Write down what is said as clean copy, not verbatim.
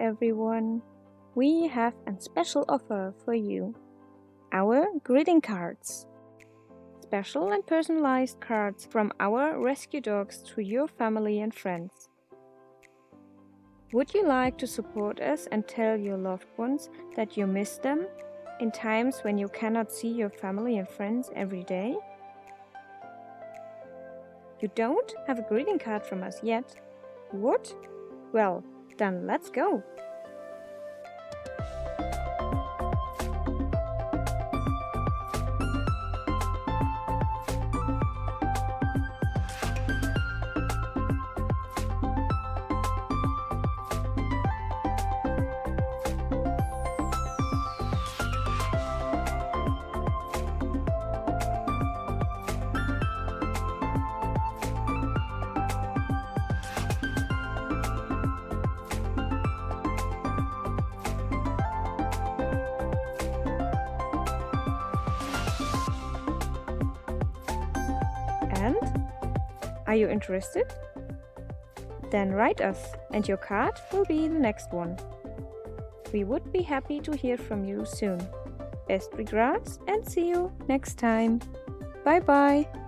everyone! We have a special offer for you. Our greeting cards. Special and personalized cards from our rescue dogs to your family and friends. Would you like to support us and tell your loved ones that you miss them in times when you cannot see your family and friends every day? You don't have a greeting card from us yet? What? Well, then let's go! And? Are you interested? Then write us and your card will be the next one. We would be happy to hear from you soon. Best regards and see you next time. Bye bye!